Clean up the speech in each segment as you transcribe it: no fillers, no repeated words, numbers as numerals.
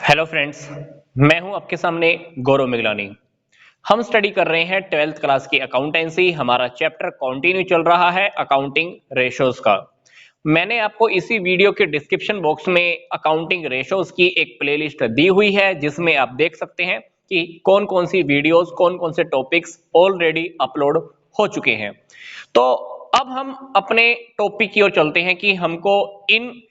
Hello friends, मैं हूं आपके सामने गौरव मिगलानी। हम स्टडी कर रहे हैं 12th क्लास की अकाउंटेंसी। हमारा चैप्टर कंटिन्यू चल रहा है अकाउंटिंग रेशोज का। मैंने आपको इसी वीडियो के डिस्क्रिप्शन बॉक्स में अकाउंटिंग रेशोज की एक प्लेलिस्ट दी हुई है, जिसमें आप देख सकते हैं कि कौन कौन सी वीडियोस, कौन कौन से टॉपिक्स ऑलरेडी अपलोड हो चुके हैं। तो अब हम अपने टॉपिक की ओर चलते हैं कि हमको इन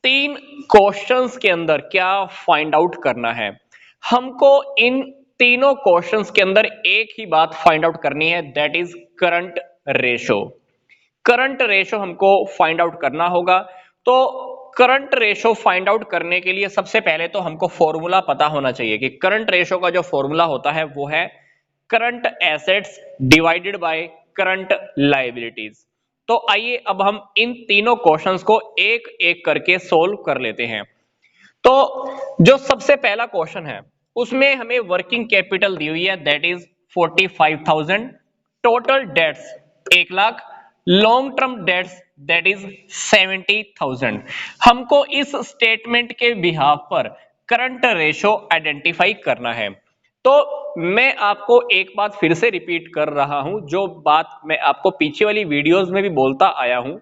3 क्वेश्चंस के अंदर क्या फाइंड आउट करना है। हमको इन तीनों क्वेश्चंस के अंदर एक ही बात फाइंड आउट करनी है, that is current ratio. Current ratio हमको फाइंड आउट करना होगा। तो करंट रेशो फाइंड आउट करने के लिए सबसे पहले तो हमको फॉर्मूला पता होना चाहिए कि करंट रेशो का जो फॉर्मूला होता है वो है current assets divided by current liabilities. तो आइए अब हम इन तीनों क्वेश्चंस को एक एक करके सोल्व कर लेते हैं। तो जो सबसे पहला क्वेश्चन है उसमें हमें वर्किंग कैपिटल दी हुई है, that is 45,000। Total debts 1 lakh, long term debts that is 70,000। हमको इस स्टेटमेंट के बिहाफ पर करंट रेशो आइडेंटिफाई करना है। तो मैं आपको एक बात फिर से रिपीट कर रहा हूं, जो बात मैं आपको पीछे वाली वीडियोस में भी बोलता आया हूं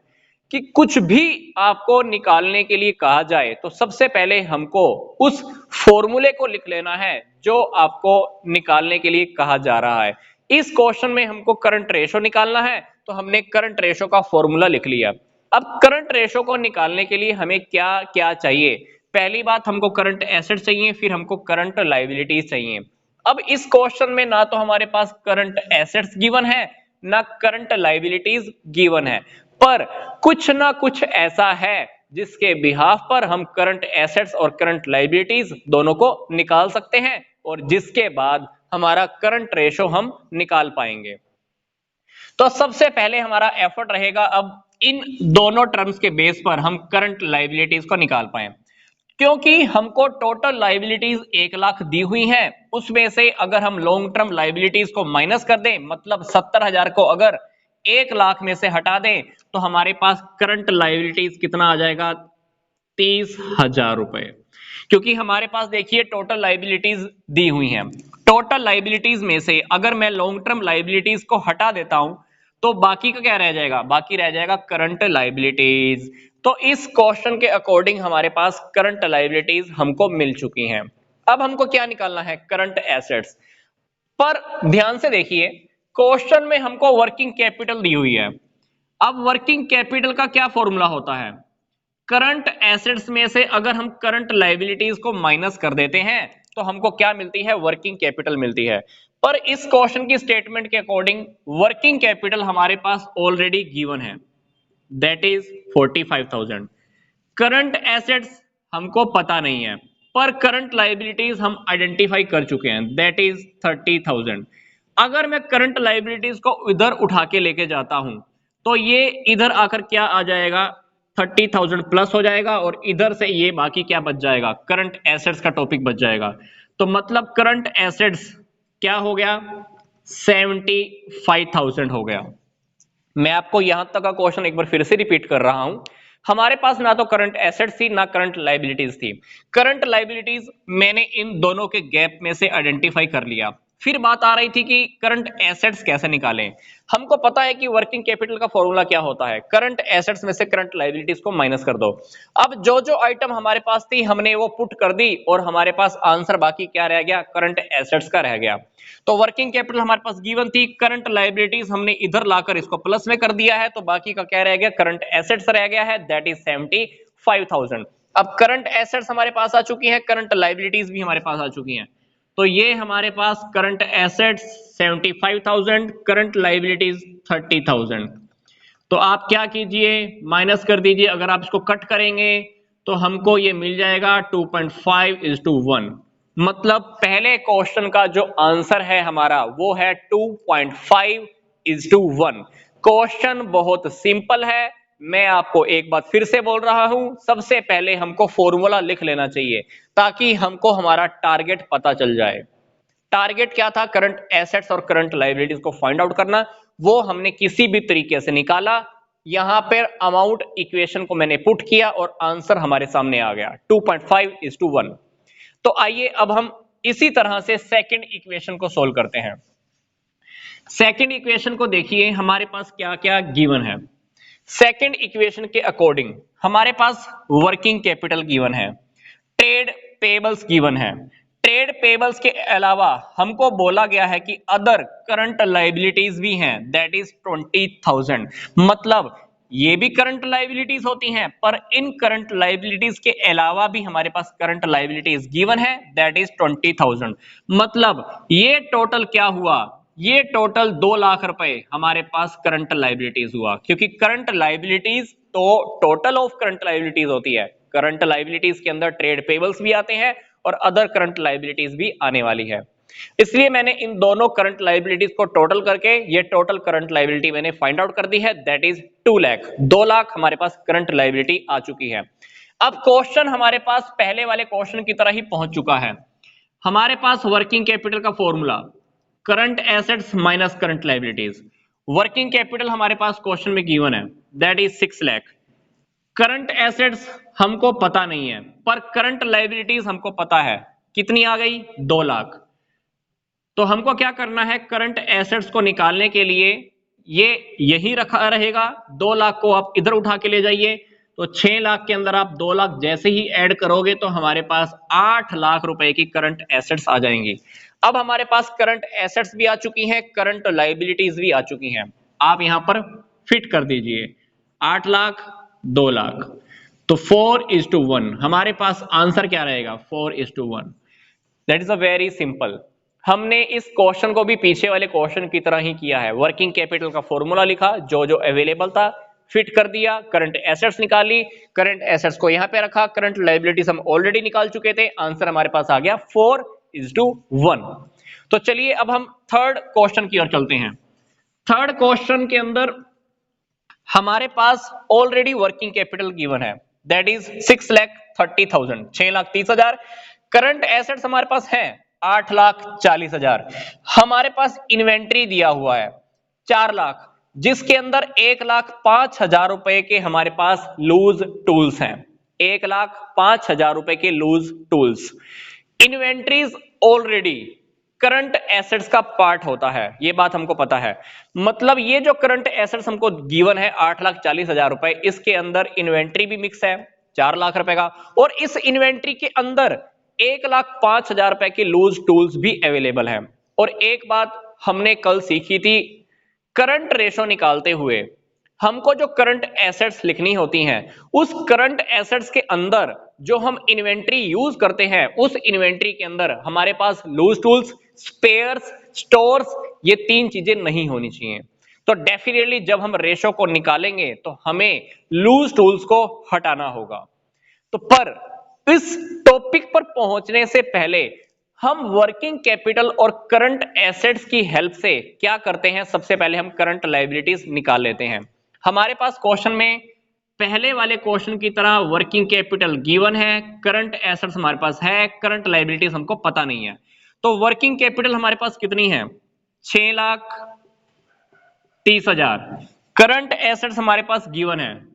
कि कुछ भी आपको निकालने के लिए कहा जाए तो सबसे पहले हमको उस फॉर्मूले को लिख लेना है जो आपको निकालने के लिए कहा जा रहा है। इस क्वेश्चन में हमको करंट रेशो निकालना है, तो हमने करंट रेशो का फॉर्मूला लिख लिया। अब करंट रेशो को निकालने के लिए हमें क्या क्या चाहिए? पहली बात, हमको करंट एसेट चाहिए, फिर हमको करंट लायबिलिटीज चाहिए। अब इस क्वेश्चन में ना तो हमारे पास करंट एसेट्स गिवन है, ना करंट लायबिलिटीज गिवन है, पर कुछ ना कुछ ऐसा है जिसके बिहाफ पर हम करंट एसेट्स और करंट लायबिलिटीज दोनों को निकाल सकते हैं और जिसके बाद हमारा करंट रेशो हम निकाल पाएंगे। तो सबसे पहले हमारा एफर्ट रहेगा अब इन दोनों टर्म्स के बेस पर हम करंट लायबिलिटीज को निकाल पाए, क्योंकि हमको टोटल लायबिलिटीज 1 लाख दी हुई है। उसमें से अगर हम लॉन्ग टर्म लायबिलिटीज को माइनस कर दें, मतलब 70,000 को अगर 1 लाख में से हटा दें, तो हमारे पास करंट लायबिलिटीज कितना आ जाएगा? 30,000 रुपए। क्योंकि हमारे पास देखिए टोटल लायबिलिटीज दी हुई हैं। टोटल लायबिलिटीज में से अगर मैं लॉन्ग टर्म लायबिलिटीज को हटा देता हूं तो बाकी का क्या रह जाएगा? बाकी रह जाएगा करंट लायबिलिटीज। तो इस क्वेश्चन के अकॉर्डिंग हमारे पास करंट लायबिलिटीज हमको मिल चुकी हैं। अब हमको क्या निकालना है? Current assets. पर ध्यान से देखिए, क्वेश्चन में हमको वर्किंग कैपिटल दी हुई है। अब वर्किंग कैपिटल का क्या फॉर्मूला होता है? करंट एसेट्स में से अगर हम करंट लायबिलिटीज को माइनस कर देते हैं तो हमको क्या मिलती है? वर्किंग कैपिटल मिलती है। पर इस क्वेश्चन की स्टेटमेंट के अकॉर्डिंग वर्किंग कैपिटल हमारे पास ऑलरेडी गिवन है, दैट इज 45,000। करंट एसेट्स हमको पता नहीं है, पर करंट लायबिलिटीज हम आइडेंटिफाई कर चुके हैं, दैट इज 30,000। अगर मैं करंट लायबिलिटीज को इधर उठा के लेके जाता हूं तो ये इधर आकर क्या आ जाएगा? 30,000 प्लस हो जाएगा और इधर से ये बाकी क्या बच जाएगा? करंट एसेट्स का टॉपिक बच जाएगा। तो मतलब करंट एसेट्स क्या हो गया? 75,000 हो गया। मैं आपको यहां तक का क्वेश्चन एक बार फिर से रिपीट कर रहा हूं। हमारे पास ना तो करंट एसेट्स थी, ना करंट लायबिलिटीज थी। करंट लायबिलिटीज मैंने इन दोनों के गैप में से आइडेंटिफाई कर लिया। फिर बात आ रही थी कि करंट एसेट्स कैसे निकालें। हमको पता है कि वर्किंग कैपिटल का फॉर्मूला क्या होता है, करंट एसेट्स में से करंट लायबिलिटीज को माइनस कर दो। अब जो जो आइटम हमारे पास थी हमने वो पुट कर दी और हमारे पास आंसर बाकी क्या रह गया? करंट एसेट्स का रह गया। तो वर्किंग कैपिटल हमारे पास गिवन थी, करंट लायबिलिटीज हमने इधर लाकर इसको प्लस में कर दिया है, तो बाकी का क्या रह गया? करंट एसेट्स रह गया है, दैट इज 75,000। अब करंट एसेट्स हमारे पास आ चुकी है, करंट लायबिलिटीज भी हमारे पास आ चुकी हैं। तो ये हमारे पास करंट एसेट्स 75,000, करंट लायबिलिटीज 30,000। तो आप क्या कीजिए? माइनस कर दीजिए। अगर आप इसको कट करेंगे तो हमको ये मिल जाएगा 2.5:1। मतलब पहले क्वेश्चन का जो आंसर है हमारा वो है 2.5:1। क्वेश्चन बहुत सिंपल है। मैं आपको एक बात फिर से बोल रहा हूं, सबसे पहले हमको फॉर्मूला लिख लेना चाहिए ताकि हमको हमारा टारगेट पता चल जाए। टारगेट क्या था? करंट एसेट्स और करंट लायबिलिटीज को फाइंड आउट करना। वो हमने किसी भी तरीके से निकाला। यहां पर अमाउंट इक्वेशन को मैंने पुट किया और आंसर हमारे सामने आ गया 2.5:1। तो आइए अब हम इसी तरह से सेकंड इक्वेशन को सोल्व करते हैं। सेकंड इक्वेशन को देखिए, हमारे पास क्या क्या गिवन है। सेकंड इक्वेशन के अकॉर्डिंग हमारे पास वर्किंग कैपिटल गिवन है, ट्रेड पेबल्स गिवन है। ट्रेड पेबल्स के अलावा हमको बोला गया है कि अदर करंट लायबिलिटीज भी हैं, दैट इज 20,000। मतलब ये भी करंट लायबिलिटीज होती हैं, पर इन करंट लायबिलिटीज के अलावा भी हमारे पास करंट लायबिलिटीज गिवन है, दैट इज 20,000। मतलब ये टोटल क्या हुआ, ये टोटल 2 लाख रुपए हमारे पास करंट लायबिलिटीज हुआ, क्योंकि करंट लायबिलिटीज तो टोटल ऑफ करंट लायबिलिटीज होती है। करंट लायबिलिटीज के अंदर ट्रेड पेबल्स भी आते हैं और अदर करंट लायबिलिटीज भी आने वाली है। इसलिए मैंने इन दोनों करंट लायबिलिटीज को टोटल करके ये टोटल करंट लायबिलिटी मैंने फाइंड आउट कर दी है, दैट इज 2 लाख। 2 लाख हमारे पास करंट लायबिलिटी आ चुकी है। अब क्वेश्चन हमारे पास पहले वाले क्वेश्चन की तरह ही पहुंच चुका है। हमारे पास वर्किंग कैपिटल का formula current assets minus current liabilities. Working capital हमारे पास क्वेश्चन में गिवन है, that is 6 lakh. Current assets हमको पता नहीं है, पर करंट लायबिलिटीज हमको पता है। कितनी आ गई, 2 लाख। तो हमको क्या करना है, करंट एसेट्स को निकालने के लिए ये यही रखा रहेगा। 2 लाख को आप इधर उठा के ले जाइए, तो 6 लाख के अंदर आप 2 लाख जैसे ही ऐड करोगे तो हमारे पास 8 लाख रुपए की करंट एसेट्स आ जाएंगी। अब हमारे पास करंट एसेट्स भी आ चुकी हैं, करंट लायबिलिटीज भी आ चुकी हैं। आप यहां पर फिट कर दीजिए, 8 लाख 2 लाख, तो 4:1 हमारे पास आंसर क्या रहेगा, 4:1। That is a very simple. हमने इस क्वेश्चन को भी पीछे वाले क्वेश्चन की तरह ही किया है। वर्किंग कैपिटल का फॉर्मूला लिखा, जो जो अवेलेबल था फिट कर दिया, करंट एसेट्स निकाली, करंट एसेट्स को यहां पे रखा, करंट लायबिलिटीज हम ऑलरेडी निकाल चुके थे, आंसर हमारे पास आ गया 4:1। तो चलिए अब हम थर्ड क्वेश्चन की ओर चलते हैं। थर्ड क्वेश्चन के अंदर हमारे पास ऑलरेडी वर्किंग कैपिटल गिवन है, दैट इज 6,30,000, 6,30,000। करंट एसेट्स हमारे पास है 8,40,000। हमारे पास इन्वेंट्री दिया हुआ है 4 लाख, जिसके अंदर 1,05,000 रुपए के हमारे पास लूज टूल्स हैं। 1,05,000 रुपए के loose tools. Inventories already current assets का पार्ट होता है, ये बात हमको पता है। मतलब ये जो करंट एसेट्स हमको गिवन है 8,40,000 रुपए, इसके अंदर इन्वेंट्री भी मिक्स है 4 लाख रुपए का, और इस इन्वेंट्री के अंदर 1,05,000 रुपए के लूज टूल्स भी अवेलेबल है। और एक बात हमने कल सीखी थी, करंट रेशो निकालते हुए हमको जो करंट एसेट्स लिखनी होती हैं, उस करंट एसेट्स के अंदर जो हम इन्वेंट्री यूज करते हैं, उस इन्वेंट्री के अंदर हमारे पास लूज टूल्स, स्पेयर्स, स्टोर्स, ये 3 चीजें नहीं होनी चाहिए। तो डेफिनेटली जब हम रेशो को निकालेंगे तो हमें लूज टूल्स को हटाना होगा। तो पर इस टॉपिक पर पहुंचने से पहले हम वर्किंग कैपिटल और करंट एसेट्स की हेल्प से क्या करते हैं, सबसे पहले हम करंट लायबिलिटीज निकाल लेते हैं। हमारे पास क्वेश्चन में पहले वाले क्वेश्चन की तरह वर्किंग कैपिटल गिवन है, करंट एसेट्स हमारे पास है, करंट लायबिलिटीज हमको पता नहीं है। तो वर्किंग कैपिटल हमारे पास कितनी है, 6,30,000। करंट एसेट्स हमारे पास गिवन है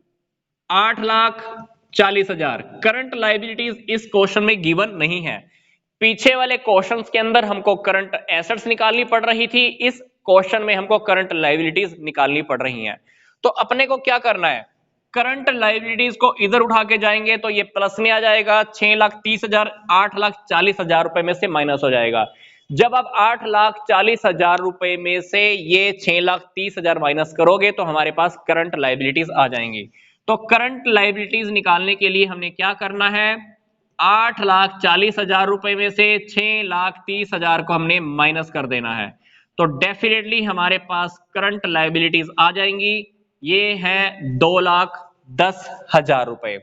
8,40,000। करंट लायबिलिटीज इस क्वेश्चन में गिवन नहीं है। पीछे वाले क्वेश्चंस के अंदर हमको करंट एसेट्स निकालनी पड़ रही थी, इस क्वेश्चन में हमको करंट लायबिलिटीज निकालनी पड़ रही हैं। तो अपने को क्या करना है, करंट लायबिलिटीज को इधर उठा के जाएंगे तो ये प्लस में आ जाएगा, 6,30,000 8,40,000 रुपए में से माइनस हो जाएगा। जब आप 8,40,000 रुपए में से ये 6,30,000 माइनस करोगे तो हमारे पास करंट लायबिलिटीज आ जाएंगी। तो करंट लायबिलिटीज निकालने के लिए हमने क्या करना है, 8,40,000 रुपए में से 6,30,000 को हमने माइनस कर देना है। तो डेफिनेटली हमारे पास करंट लायबिलिटीज आ जाएंगी, ये है 2,10,000 रुपए।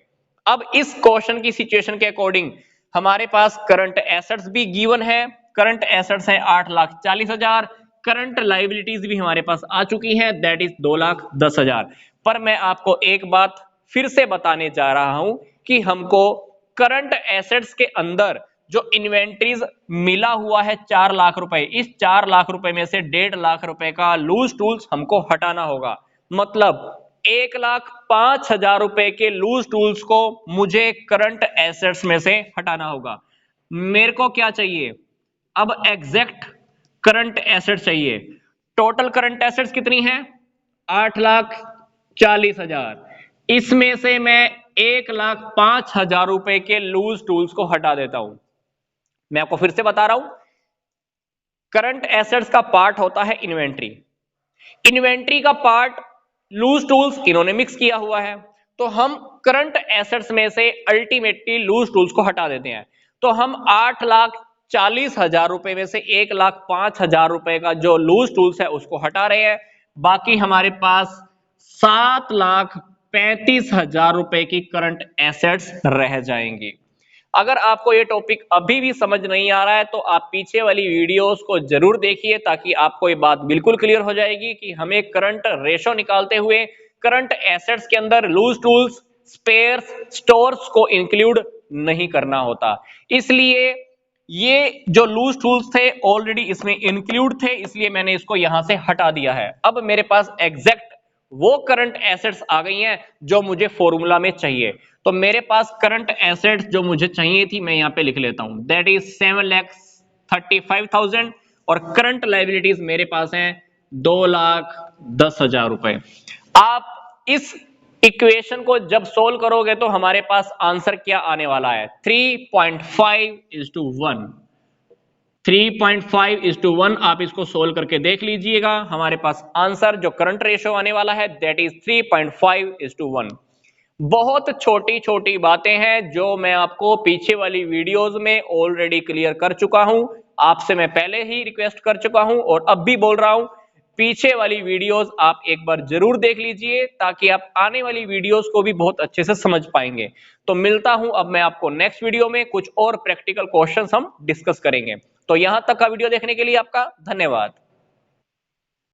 अब इस क्वेश्चन की सिचुएशन के अकॉर्डिंग हमारे पास करंट एसेट्स भी गिवन है, करंट एसेट्स है 8,40,000, करंट लायबिलिटीज भी हमारे पास आ चुकी है, दैट इज 2,10,000। पर मैं आपको एक बात फिर से बताने जा रहा हूं कि हमको करंट एसेट्स के अंदर जो इन्वेंट्रीज मिला हुआ है 4 लाख रुपए, इस 4 लाख रुपए में से 1.5 लाख रुपए का लूज टूल्स हमको हटाना होगा। मतलब 1,05,000 रुपए के लूज टूल्स को मुझे करंट एसेट्स में से हटाना होगा। मेरे को क्या चाहिए, अब एग्जैक्ट करंट एसेट चाहिए। टोटल करंट एसेट्स कितनी हैं, 8,40,000। इसमें से मैं 1,05,000 रुपए के लूज टूल्स को हटा देता हूं। मैं आपको फिर से बता रहा हूं, करंट एसेट्स का पार्ट होता है इन्वेंट्री। इन्वेंट्री का पार्ट लूज टूल्स इन्होंने मिक्स किया हुआ है, तो हम करंट एसेट्स में से अल्टीमेटली लूज टूल्स को हटा देते हैं। तो हम 8,40,000 रुपए में से 1,05,000 रुपए का जो लूज टूल्स है उसको हटा रहे हैं। बाकी हमारे पास 7,35,000 रुपए की करंट एसेट्स रह जाएंगी। अगर आपको ये टॉपिक अभी भी समझ नहीं आ रहा है तो आप पीछे वाली वीडियोस को जरूर देखिए, ताकि आपको ये बात बिल्कुल क्लियर हो जाएगी कि हमें करंट रेशो निकालते हुए करंट एसेट्स के अंदर लूज टूल्स, स्पेयर्स, स्टोर्स को इंक्लूड नहीं करना होता। इसलिए ये जो लूज टूल्स थे ऑलरेडी इसमें इंक्लूड थे, इसलिए मैंने इसको यहां से हटा दिया है। अब मेरे पास एग्जैक्ट वो करंट एसेट्स आ गई हैं जो मुझे फॉर्मूला में चाहिए। तो मेरे पास करंट एसेट्स जो मुझे चाहिए थी मैं यहां पे लिख लेता हूं, दैट इज 7,35,000, और करंट लायबिलिटीज मेरे पास हैं 2,10,000 रुपए। आप इस इक्वेशन को जब सोल्व करोगे तो हमारे पास आंसर क्या आने वाला है, 3.5:1। 3.5:1 आप इसको सोल्व करके देख लीजिएगा। हमारे पास आंसर जो करंट रेशो आने वाला है दैट इज 3.5:1। बहुत छोटी छोटी बातें हैं जो मैं आपको पीछे वाली वीडियोस में ऑलरेडी क्लियर कर चुका हूं। आपसे मैं पहले ही रिक्वेस्ट कर चुका हूं और अब भी बोल रहा हूं, पीछे वाली वीडियोस आप एक बार जरूर देख लीजिए ताकि आप आने वाली वीडियोस को भी बहुत अच्छे से समझ पाएंगे। तो मिलता हूं अब मैं आपको नेक्स्ट वीडियो में, कुछ और प्रैक्टिकल क्वेश्चंस हम डिस्कस करेंगे। तो यहां तक का वीडियो देखने के लिए आपका धन्यवाद।